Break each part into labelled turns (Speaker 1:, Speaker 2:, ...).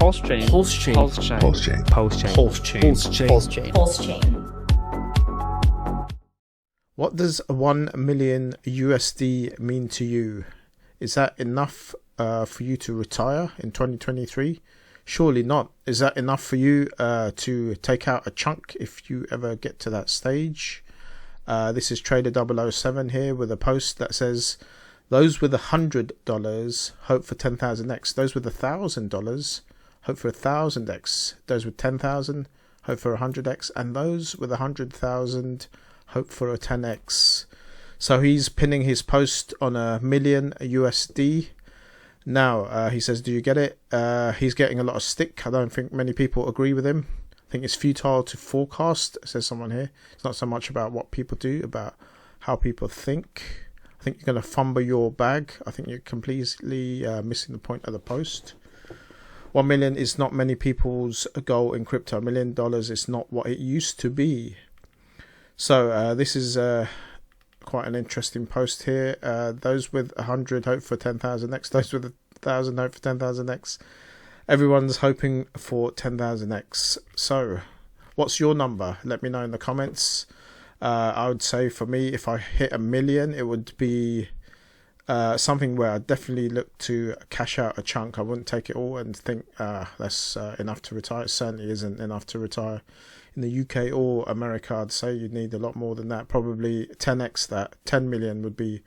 Speaker 1: PulseChain.
Speaker 2: PulseChain.
Speaker 1: PulseChain.
Speaker 3: PulseChain.
Speaker 1: PulseChain.
Speaker 2: PulseChain.
Speaker 1: PulseChain.
Speaker 4: PulseChain.
Speaker 5: What does 1 million USD mean to you? Is that enough for you to retire in 2023? Surely not. Is that enough for you to take out a chunk if you ever get to that stage? This is Trader 007 here with a post that says, those with $100 hope for 10,000x. Those with $1,000 hope for 1,000x. Those with 10,000 hope for 100x. And those with 100,000 hope for a 10x. So he's pinning his post on $1 million USD. Now, he says, do you get it? He's getting a lot of stick. I don't think many people agree with him. I think it's futile to forecast, says someone here. It's not so much about what people do, about how people think. I think you're going to fumble your bag. I think you're completely missing the point of the post. 1 million is not many people's goal in crypto. $1 million is not what it used to be. So this is quite an interesting post here. Those with 100 hope for 10,000x. Those with 1,000 hope for 10,000x. Everyone's hoping for 10,000x. So what's your number? Let me know in the comments. I would say for me, if I hit 1 million, it would be something where I definitely look to cash out a chunk. I wouldn't take it all and think that's enough to retire. It certainly isn't enough to retire. In the UK or America, I'd say you'd need a lot more than that. Probably 10x that. 10 million would be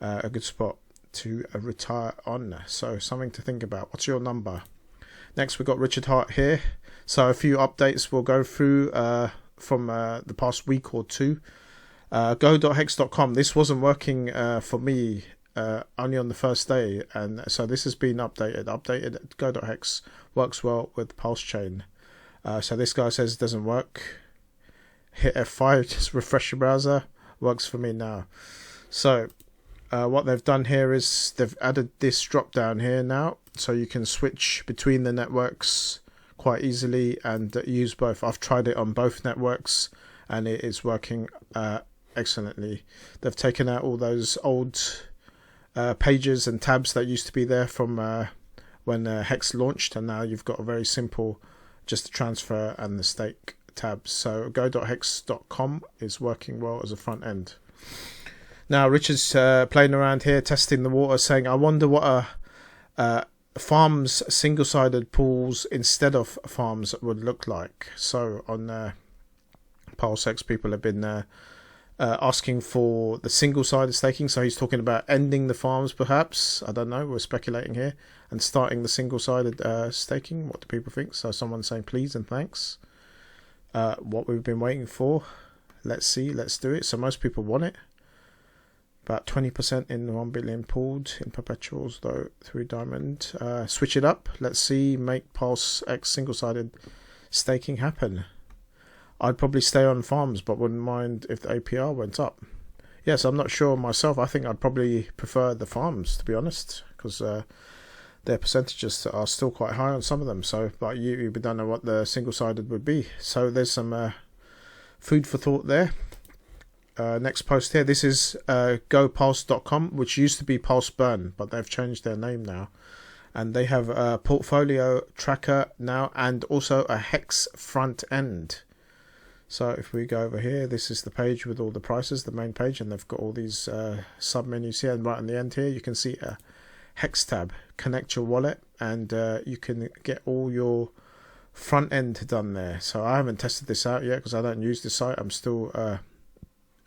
Speaker 5: a good spot to retire on. So something to think about. What's your number? Next, we've got Richard Hart here. So a few updates we'll go through from the past week or two. Go.hex.com. This wasn't working for me only on the first day. And so this has been updated. Go.hex works well with PulseChain. So this guy says it doesn't work. Hit F5, just refresh your browser. Works for me now. So what they've done here is they've added this drop down here now, so you can switch between the networks quite easily and use both. I've tried it on both networks and it is working excellently. They've taken out all those old pages and tabs that used to be there from when HEX launched, and now you've got a very simple just the transfer and the stake tabs. So go.hex.com is working well as a front end. Now Richard's playing around here, testing the water, saying, I wonder what a farms single-sided pools instead of farms would look like. So on PulseX, people have been asking for the single-sided staking. So he's talking about ending the farms, perhaps. I don't know. We're speculating here. And starting the single-sided staking. What do people think? So someone's saying please and thanks. What we've been waiting for. Let's see. Let's do it. So most people want it. About 20% in 1 billion pooled in perpetuals, though, through Diamond. Switch it up. Let's see. Make PulseX single-sided staking happen. I'd probably stay on farms, but wouldn't mind if the APR went up. Yes, I'm not sure myself. I think I'd probably prefer the farms, to be honest, because their percentages are still quite high on some of them. So, but you don't know what the single-sided would be. So there's some food for thought there. Next post here. This is gopulse.com, which used to be PulseBurn, but they've changed their name now. And they have a portfolio tracker now and also a HEX front end. So if we go over here, this is the page with all the prices, the main page, and they've got all these sub menus here. And right on the end here, you can see a HEX tab. Connect your wallet, and you can get all your front end done there. So I haven't tested this out yet because I don't use this site. I'm still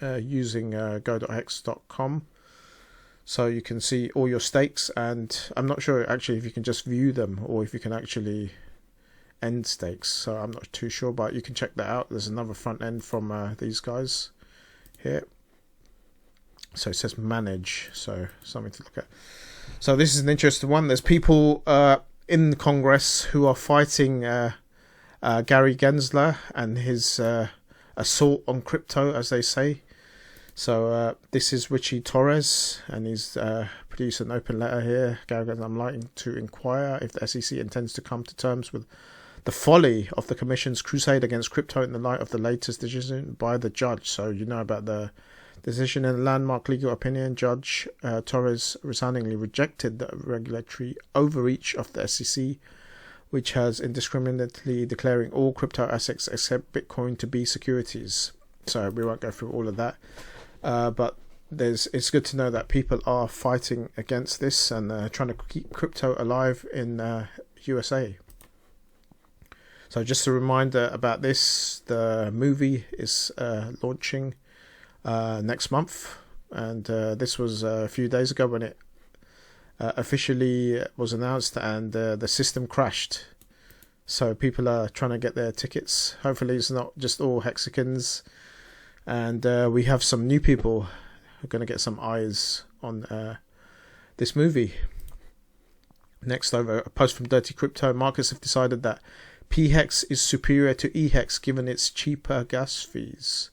Speaker 5: using go.hex.com. So you can see all your stakes, and I'm not sure actually if you can just view them or if you can actually end stakes, so I'm not too sure, but you can check that out. There's another front end from these guys here. So it says manage, so something to look at. So this is an interesting one. There's people in Congress who are fighting Gary Gensler and his assault on crypto, as they say. So this is Richie Torres, and he's produced an open letter here. Gary Gensler, I'm liking to inquire if the SEC intends to come to terms with the folly of the Commission's crusade against crypto in the light of the latest decision by the judge. So you know about the decision in a landmark legal opinion. Judge Torres resoundingly rejected the regulatory overreach of the SEC which has indiscriminately declaring all crypto assets except Bitcoin to be securities. So we won't go through all of that, but it's good to know that people are fighting against this and trying to keep crypto alive in USA. So just a reminder about this, the movie is launching next month, and this was a few days ago when it officially was announced, and the system crashed. So people are trying to get their tickets. Hopefully it's not just all Hexicans, and we have some new people who are going to get some eyes on this movie. Next over, a post from Dirty Crypto. Markets have decided that PHEX is superior to EHEX given its cheaper gas fees.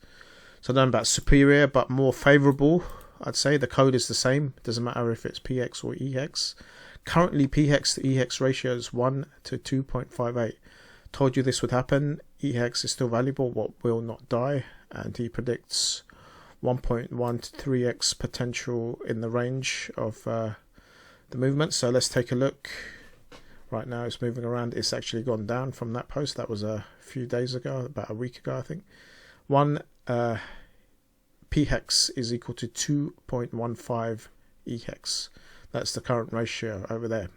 Speaker 5: So I don't know about superior, but more favorable. I'd say the code is the same. It doesn't matter if it's PHEX or EHEX. Currently, PHEX to EHEX ratio is 1 to 2.58. Told you this would happen. EHEX is still valuable. What will not die? And he predicts 1.1 to 3x potential in the range of the movement. So let's take a look. Right now it's moving around. It's actually gone down from that post. That was a few days ago, about a week ago, I think. PHEX is equal to 2.15 EHEX. That's the current ratio over there.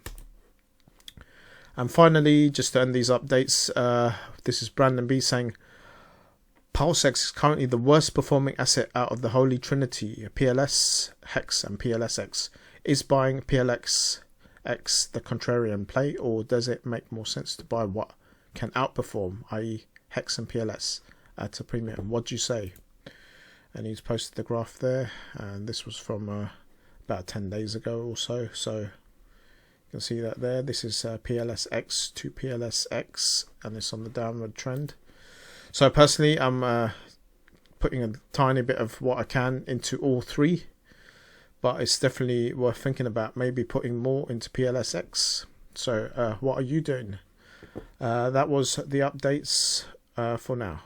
Speaker 5: And finally, just to end these updates, this is Brandon B saying, PulseX is currently the worst performing asset out of the Holy Trinity, PLS, HEX and PLSX. Is buying PLX the contrarian play, or does it make more sense to buy what can outperform, i.e. HEX and PLS at a premium? What do you say? And he's posted the graph there, and this was from about 10 days ago or so. So you can see that there. This is PLSX to PLSX, and it's on the downward trend. So personally, I'm putting a tiny bit of what I can into all three, but it's definitely worth thinking about maybe putting more into PLSX. So what are you doing? That was the updates for now.